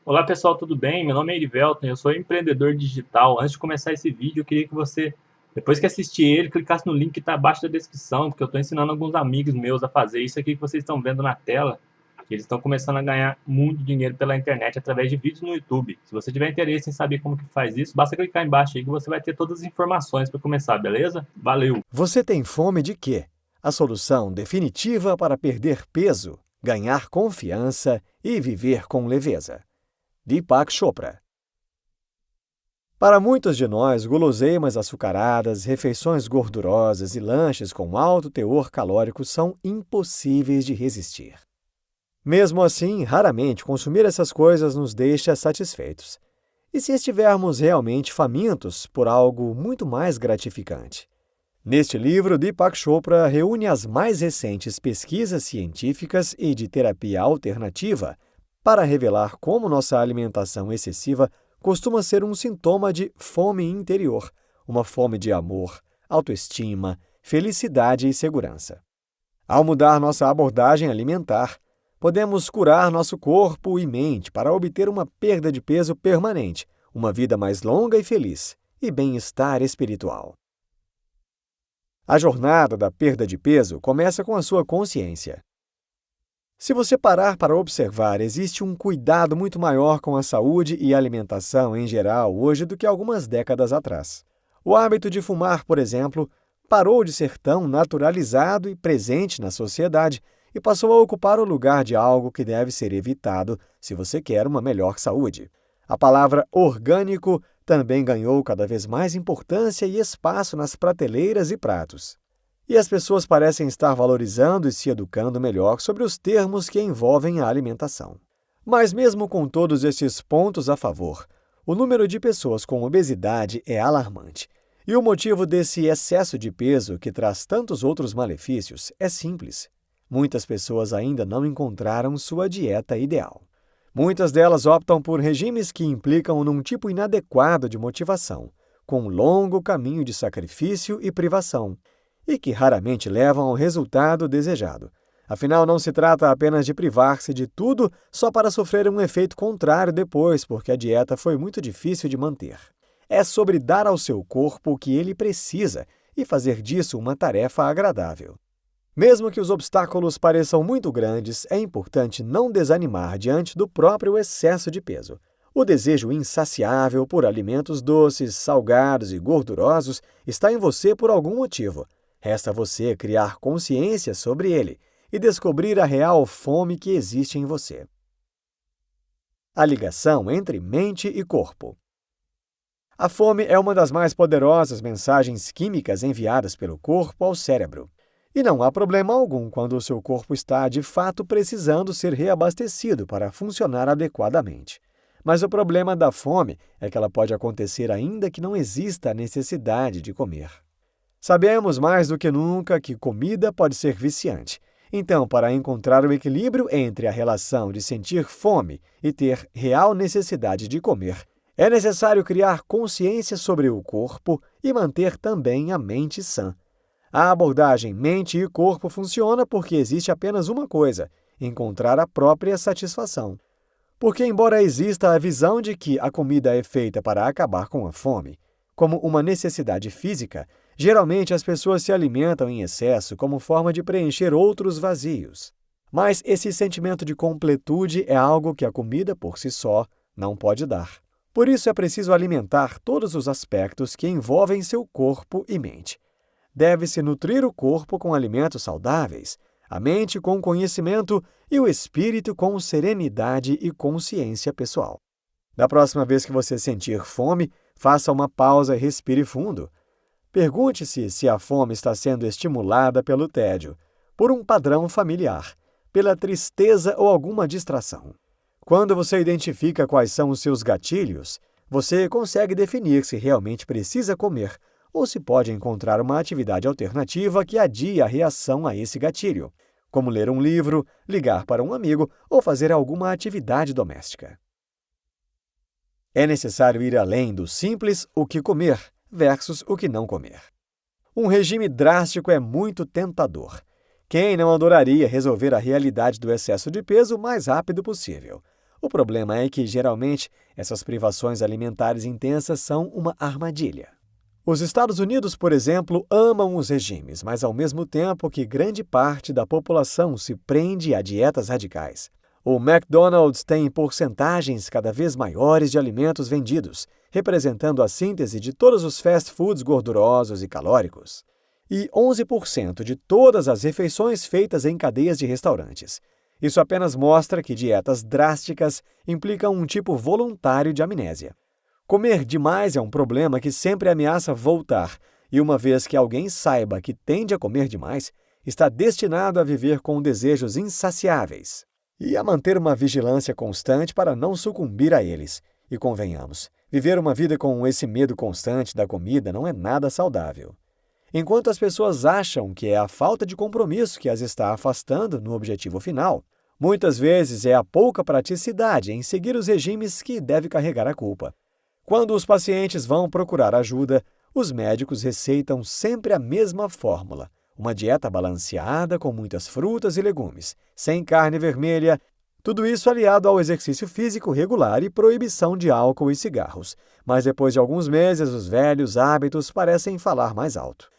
Olá pessoal, tudo bem? Meu nome é Erivelton, eu sou empreendedor digital. Antes de começar esse vídeo, eu queria que você, depois que assistir ele, clicasse no link que está abaixo da descrição, porque eu estou ensinando alguns amigos meus a fazer isso aqui que vocês estão vendo na tela, que eles estão começando a ganhar muito dinheiro pela internet através de vídeos no YouTube. Se você tiver interesse em saber como que faz isso, basta clicar embaixo aí que você vai ter todas as informações para começar, beleza? Valeu! Você tem fome de quê? A solução definitiva para perder peso, ganhar confiança e viver com leveza. Deepak Chopra. Para muitos de nós, guloseimas açucaradas, refeições gordurosas e lanches com alto teor calórico são impossíveis de resistir. Mesmo assim, raramente consumir essas coisas nos deixa satisfeitos. E se estivermos realmente famintos por algo muito mais gratificante? Neste livro, Deepak Chopra reúne as mais recentes pesquisas científicas e de terapia alternativa para revelar como nossa alimentação excessiva costuma ser um sintoma de fome interior, uma fome de amor, autoestima, felicidade e segurança. Ao mudar nossa abordagem alimentar, podemos curar nosso corpo e mente para obter uma perda de peso permanente, uma vida mais longa e feliz, e bem-estar espiritual. A jornada da perda de peso começa com a sua consciência. Se você parar para observar, existe um cuidado muito maior com a saúde e a alimentação em geral hoje do que algumas décadas atrás. O hábito de fumar, por exemplo, parou de ser tão naturalizado e presente na sociedade e passou a ocupar o lugar de algo que deve ser evitado se você quer uma melhor saúde. A palavra orgânico também ganhou cada vez mais importância e espaço nas prateleiras e pratos. E as pessoas parecem estar valorizando e se educando melhor sobre os termos que envolvem a alimentação. Mas mesmo com todos esses pontos a favor, o número de pessoas com obesidade é alarmante. E o motivo desse excesso de peso, que traz tantos outros malefícios, é simples. Muitas pessoas ainda não encontraram sua dieta ideal. Muitas delas optam por regimes que implicam num tipo inadequado de motivação, com um longo caminho de sacrifício e privação, e que raramente levam ao resultado desejado. Afinal, não se trata apenas de privar-se de tudo só para sofrer um efeito contrário depois, porque a dieta foi muito difícil de manter. É sobre dar ao seu corpo o que ele precisa e fazer disso uma tarefa agradável. Mesmo que os obstáculos pareçam muito grandes, é importante não desanimar diante do próprio excesso de peso. O desejo insaciável por alimentos doces, salgados e gordurosos está em você por algum motivo. Resta você criar consciência sobre ele e descobrir a real fome que existe em você. A ligação entre mente e corpo. A fome é uma das mais poderosas mensagens químicas enviadas pelo corpo ao cérebro. E não há problema algum quando o seu corpo está, de fato, precisando ser reabastecido para funcionar adequadamente. Mas o problema da fome é que ela pode acontecer ainda que não exista a necessidade de comer. Sabemos mais do que nunca que comida pode ser viciante. Então, para encontrar o equilíbrio entre a relação de sentir fome e ter real necessidade de comer, é necessário criar consciência sobre o corpo e manter também a mente sã. A abordagem mente e corpo funciona porque existe apenas uma coisa: encontrar a própria satisfação. Porque, embora exista a visão de que a comida é feita para acabar com a fome, como uma necessidade física, geralmente as pessoas se alimentam em excesso como forma de preencher outros vazios. Mas esse sentimento de completude é algo que a comida por si só não pode dar. Por isso é preciso alimentar todos os aspectos que envolvem seu corpo e mente. Deve-se nutrir o corpo com alimentos saudáveis, a mente com conhecimento e o espírito com serenidade e consciência pessoal. Da próxima vez que você sentir fome, faça uma pausa e respire fundo. Pergunte-se se a fome está sendo estimulada pelo tédio, por um padrão familiar, pela tristeza ou alguma distração. Quando você identifica quais são os seus gatilhos, você consegue definir se realmente precisa comer ou se pode encontrar uma atividade alternativa que adie a reação a esse gatilho, como ler um livro, ligar para um amigo ou fazer alguma atividade doméstica. É necessário ir além do simples o que comer versus o que não comer. Um regime drástico é muito tentador. Quem não adoraria resolver a realidade do excesso de peso o mais rápido possível? O problema é que, geralmente, essas privações alimentares intensas são uma armadilha. Os Estados Unidos, por exemplo, amam os regimes, mas ao mesmo tempo que grande parte da população se prende a dietas radicais. O McDonald's tem porcentagens cada vez maiores de alimentos vendidos, representando a síntese de todos os fast foods gordurosos e calóricos. E 11% de todas as refeições feitas em cadeias de restaurantes. Isso apenas mostra que dietas drásticas implicam um tipo voluntário de amnésia. Comer demais é um problema que sempre ameaça voltar, e uma vez que alguém saiba que tende a comer demais, está destinado a viver com desejos insaciáveis e a manter uma vigilância constante para não sucumbir a eles. E convenhamos, viver uma vida com esse medo constante da comida não é nada saudável. Enquanto as pessoas acham que é a falta de compromisso que as está afastando no objetivo final, muitas vezes é a pouca praticidade em seguir os regimes que deve carregar a culpa. Quando os pacientes vão procurar ajuda, os médicos receitam sempre a mesma fórmula: uma dieta balanceada com muitas frutas e legumes, sem carne vermelha, tudo isso aliado ao exercício físico regular e proibição de álcool e cigarros. Mas depois de alguns meses, os velhos hábitos parecem falar mais alto.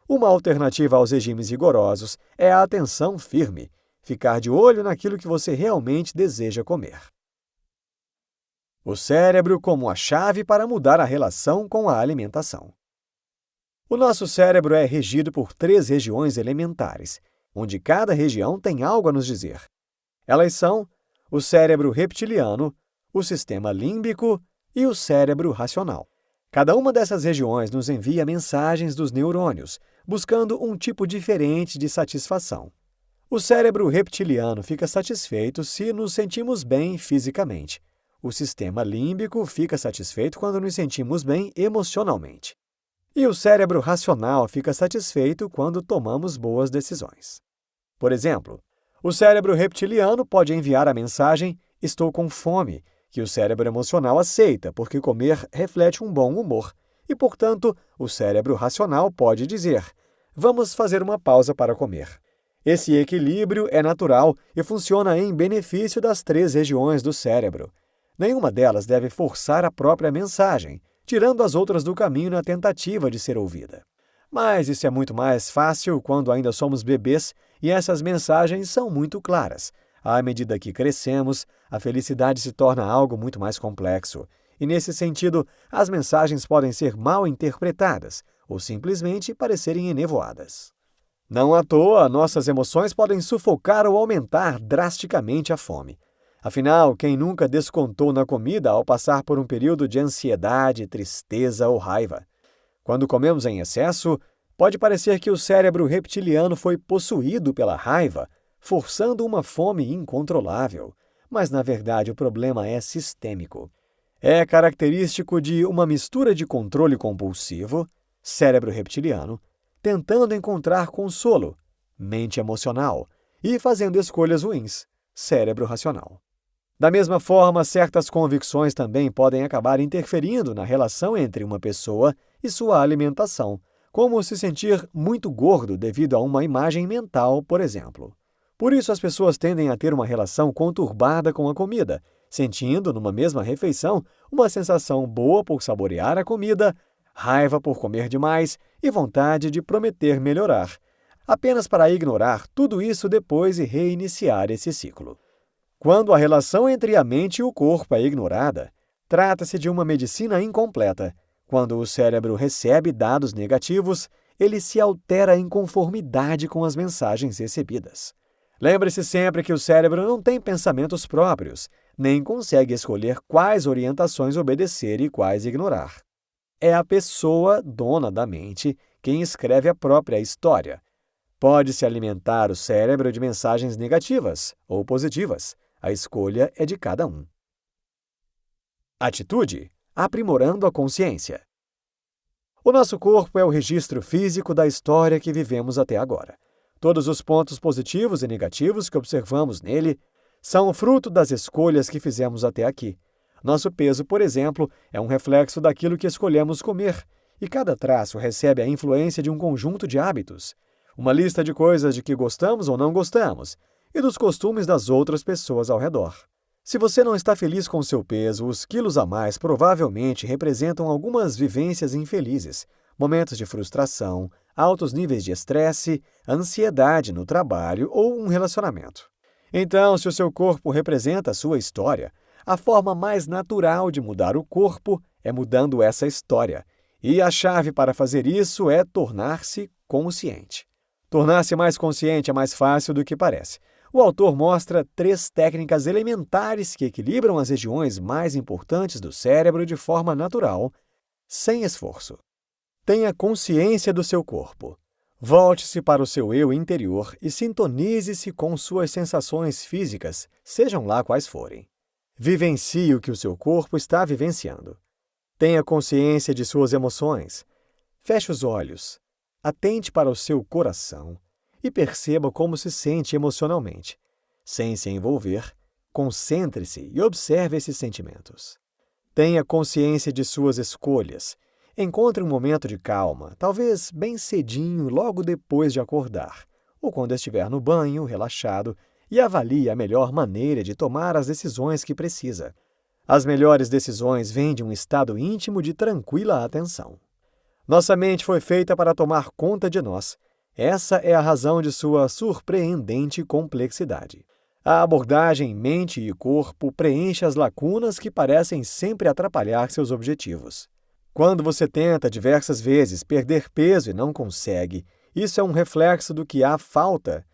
Uma alternativa aos regimes rigorosos é a atenção firme, ficar de olho naquilo que você realmente deseja comer. O cérebro como a chave para mudar a relação com a alimentação. O nosso cérebro é regido por 3 regiões elementares, onde cada região tem algo a nos dizer. Elas são o cérebro reptiliano, o sistema límbico e o cérebro racional. Cada uma dessas regiões nos envia mensagens dos neurônios, buscando um tipo diferente de satisfação. O cérebro reptiliano fica satisfeito se nos sentimos bem fisicamente. O sistema límbico fica satisfeito quando nos sentimos bem emocionalmente. E o cérebro racional fica satisfeito quando tomamos boas decisões. Por exemplo, o cérebro reptiliano pode enviar a mensagem "estou com fome", que o cérebro emocional aceita, porque comer reflete um bom humor. E, portanto, o cérebro racional pode dizer "vamos fazer uma pausa para comer". Esse equilíbrio é natural e funciona em benefício das 3 regiões do cérebro. Nenhuma delas deve forçar a própria mensagem, tirando as outras do caminho na tentativa de ser ouvida. Mas isso é muito mais fácil quando ainda somos bebês e essas mensagens são muito claras. À medida que crescemos, a felicidade se torna algo muito mais complexo. E, nesse sentido, as mensagens podem ser mal interpretadas ou simplesmente parecerem enevoadas. Não à toa, nossas emoções podem sufocar ou aumentar drasticamente a fome. Afinal, quem nunca descontou na comida ao passar por um período de ansiedade, tristeza ou raiva? Quando comemos em excesso, pode parecer que o cérebro reptiliano foi possuído pela raiva, forçando uma fome incontrolável. Mas, na verdade, o problema é sistêmico. É característico de uma mistura de controle compulsivo, cérebro reptiliano, tentando encontrar consolo, mente emocional, e fazendo escolhas ruins, cérebro racional. Da mesma forma, certas convicções também podem acabar interferindo na relação entre uma pessoa e sua alimentação, como se sentir muito gordo devido a uma imagem mental, por exemplo. Por isso, as pessoas tendem a ter uma relação conturbada com a comida, sentindo, numa mesma refeição, uma sensação boa por saborear a comida, raiva por comer demais e vontade de prometer melhorar, apenas para ignorar tudo isso depois e reiniciar esse ciclo. Quando a relação entre a mente e o corpo é ignorada, trata-se de uma medicina incompleta. Quando o cérebro recebe dados negativos, ele se altera em conformidade com as mensagens recebidas. Lembre-se sempre que o cérebro não tem pensamentos próprios, nem consegue escolher quais orientações obedecer e quais ignorar. É a pessoa, dona da mente, quem escreve a própria história. Pode-se alimentar o cérebro de mensagens negativas ou positivas. A escolha é de cada um. Atitude: aprimorando a consciência. O nosso corpo é o registro físico da história que vivemos até agora. Todos os pontos positivos e negativos que observamos nele são fruto das escolhas que fizemos até aqui. Nosso peso, por exemplo, é um reflexo daquilo que escolhemos comer, e cada traço recebe a influência de um conjunto de hábitos, uma lista de coisas de que gostamos ou não gostamos, e dos costumes das outras pessoas ao redor. Se você não está feliz com seu peso, os quilos a mais provavelmente representam algumas vivências infelizes, momentos de frustração, altos níveis de estresse, ansiedade no trabalho ou um relacionamento. Então, se o seu corpo representa a sua história, a forma mais natural de mudar o corpo é mudando essa história. E a chave para fazer isso é tornar-se consciente. Tornar-se mais consciente é mais fácil do que parece. O autor mostra 3 técnicas elementares que equilibram as regiões mais importantes do cérebro de forma natural, sem esforço. Tenha consciência do seu corpo. Volte-se para o seu eu interior e sintonize-se com suas sensações físicas, sejam lá quais forem. Vivencie o que o seu corpo está vivenciando. Tenha consciência de suas emoções. Feche os olhos. Atente para o seu coração e perceba como se sente emocionalmente. Sem se envolver, concentre-se e observe esses sentimentos. Tenha consciência de suas escolhas. Encontre um momento de calma, talvez bem cedinho, logo depois de acordar, ou quando estiver no banho, relaxado, e avalie a melhor maneira de tomar as decisões que precisa. As melhores decisões vêm de um estado íntimo de tranquila atenção. Nossa mente foi feita para tomar conta de nós. Essa é a razão de sua surpreendente complexidade. A abordagem mente e corpo preenche as lacunas que parecem sempre atrapalhar seus objetivos. Quando você tenta diversas vezes perder peso e não consegue, isso é um reflexo de que há falta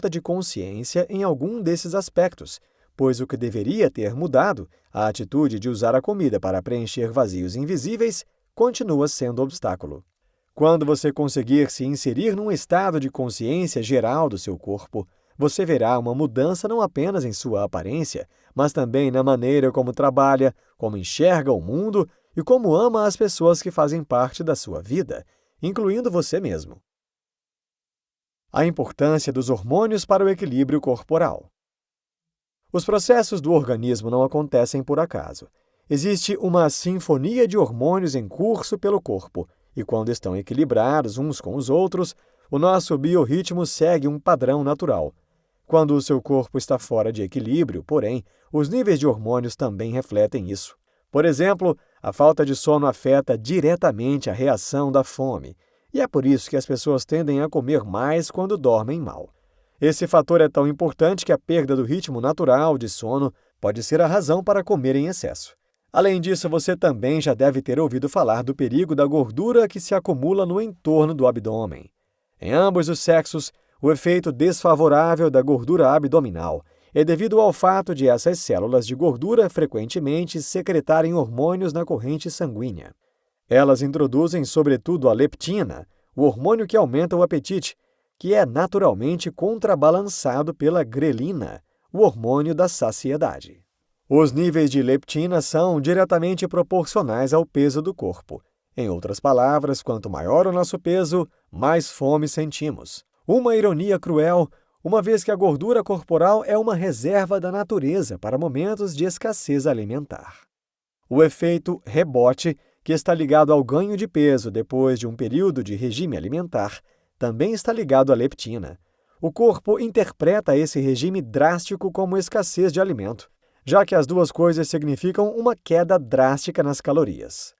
de consciência em algum desses aspectos, pois o que deveria ter mudado, a atitude de usar a comida para preencher vazios invisíveis, continua sendo obstáculo. Quando você conseguir se inserir num estado de consciência geral do seu corpo, você verá uma mudança não apenas em sua aparência, mas também na maneira como trabalha, como enxerga o mundo e como ama as pessoas que fazem parte da sua vida, incluindo você mesmo. A importância dos hormônios para o equilíbrio corporal. Os processos do organismo não acontecem por acaso. Existe uma sinfonia de hormônios em curso pelo corpo, e quando estão equilibrados uns com os outros, o nosso biorritmo segue um padrão natural. Quando o seu corpo está fora de equilíbrio, porém, os níveis de hormônios também refletem isso. Por exemplo, a falta de sono afeta diretamente a reação da fome, e é por isso que as pessoas tendem a comer mais quando dormem mal. Esse fator é tão importante que a perda do ritmo natural de sono pode ser a razão para comer em excesso. Além disso, você também já deve ter ouvido falar do perigo da gordura que se acumula no entorno do abdômen. Em ambos os sexos, o efeito desfavorável da gordura abdominal é devido ao fato de essas células de gordura frequentemente secretarem hormônios na corrente sanguínea. Elas introduzem, sobretudo, a leptina, o hormônio que aumenta o apetite, que é naturalmente contrabalançado pela grelina, o hormônio da saciedade. Os níveis de leptina são diretamente proporcionais ao peso do corpo. Em outras palavras, quanto maior o nosso peso, mais fome sentimos. Uma ironia cruel, uma vez que a gordura corporal é uma reserva da natureza para momentos de escassez alimentar. O efeito rebote, que está ligado ao ganho de peso depois de um período de regime alimentar, também está ligado à leptina. O corpo interpreta esse regime drástico como escassez de alimento, já que as duas coisas significam uma queda drástica nas calorias.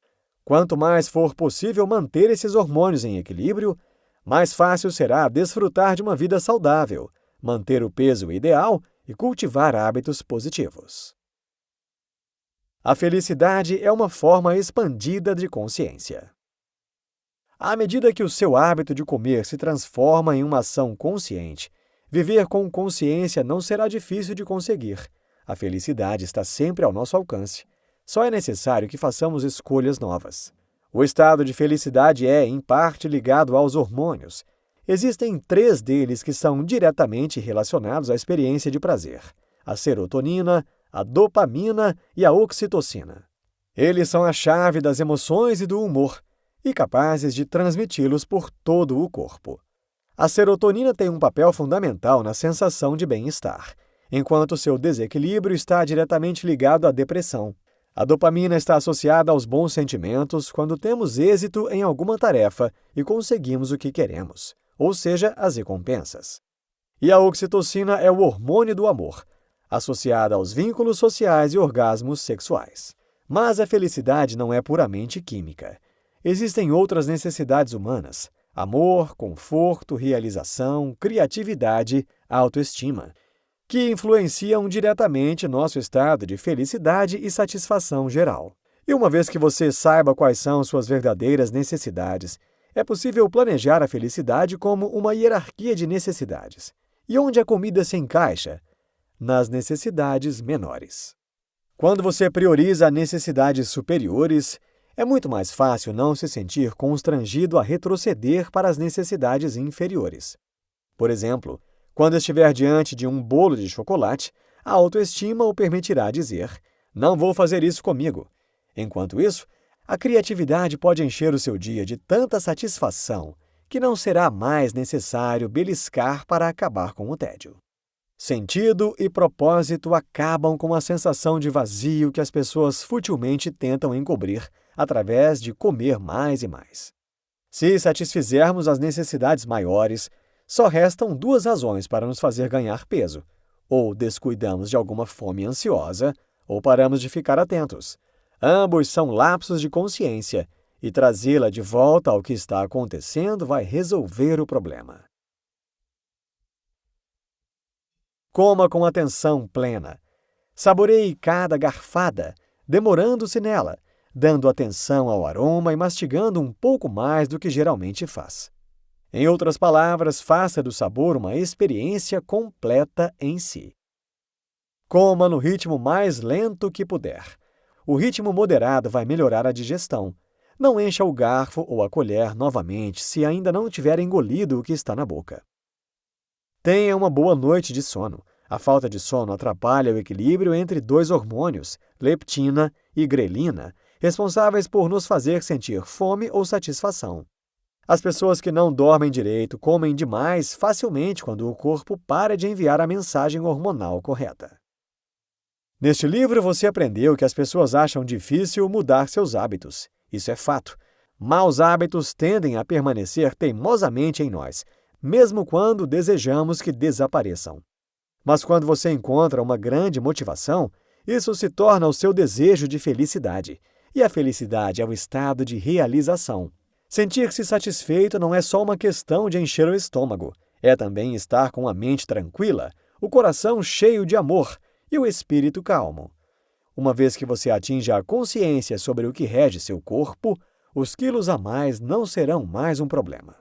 Quanto mais for possível manter esses hormônios em equilíbrio, mais fácil será desfrutar de uma vida saudável, manter o peso ideal e cultivar hábitos positivos. A felicidade é uma forma expandida de consciência. À medida que o seu hábito de comer se transforma em uma ação consciente, viver com consciência não será difícil de conseguir. A felicidade está sempre ao nosso alcance. Só é necessário que façamos escolhas novas. O estado de felicidade é, em parte, ligado aos hormônios. Existem 3 deles que são diretamente relacionados à experiência de prazer: a serotonina, a dopamina e a oxitocina. Eles são a chave das emoções e do humor, e capazes de transmiti-los por todo o corpo. A serotonina tem um papel fundamental na sensação de bem-estar, enquanto seu desequilíbrio está diretamente ligado à depressão. A dopamina está associada aos bons sentimentos quando temos êxito em alguma tarefa e conseguimos o que queremos, ou seja, as recompensas. E a oxitocina é o hormônio do amor. associada aos vínculos sociais e orgasmos sexuais. Mas a felicidade não é puramente química. Existem outras necessidades humanas: amor, conforto, realização, criatividade, autoestima, que influenciam diretamente nosso estado de felicidade e satisfação geral. E uma vez que você saiba quais são suas verdadeiras necessidades, é possível planejar a felicidade como uma hierarquia de necessidades. E onde a comida se encaixa? Nas necessidades menores. Quando você prioriza necessidades superiores, é muito mais fácil não se sentir constrangido a retroceder para as necessidades inferiores. Por exemplo, quando estiver diante de um bolo de chocolate, a autoestima o permitirá dizer: "Não vou fazer isso comigo." Enquanto isso, a criatividade pode encher o seu dia de tanta satisfação que não será mais necessário beliscar para acabar com o tédio. Sentido e propósito acabam com a sensação de vazio que as pessoas futilmente tentam encobrir através de comer mais e mais. Se satisfizermos as necessidades maiores, só restam duas razões para nos fazer ganhar peso: ou descuidamos de alguma fome ansiosa, ou paramos de ficar atentos. Ambos são lapsos de consciência, e trazê-la de volta ao que está acontecendo vai resolver o problema. Coma com atenção plena. Saboreie cada garfada, demorando-se nela, dando atenção ao aroma e mastigando um pouco mais do que geralmente faz. Em outras palavras, faça do sabor uma experiência completa em si. Coma no ritmo mais lento que puder. O ritmo moderado vai melhorar a digestão. Não encha o garfo ou a colher novamente se ainda não tiver engolido o que está na boca. Tenha uma boa noite de sono. A falta de sono atrapalha o equilíbrio entre dois hormônios, leptina e grelina, responsáveis por nos fazer sentir fome ou satisfação. As pessoas que não dormem direito comem demais facilmente quando o corpo para de enviar a mensagem hormonal correta. Neste livro, você aprendeu que as pessoas acham difícil mudar seus hábitos. Isso é fato. Maus hábitos tendem a permanecer teimosamente em nós, mesmo quando desejamos que desapareçam. Mas quando você encontra uma grande motivação, isso se torna o seu desejo de felicidade. E a felicidade é o estado de realização. Sentir-se satisfeito não é só uma questão de encher o estômago. É também estar com a mente tranquila, o coração cheio de amor e o espírito calmo. Uma vez que você atinja a consciência sobre o que rege seu corpo, os quilos a mais não serão mais um problema.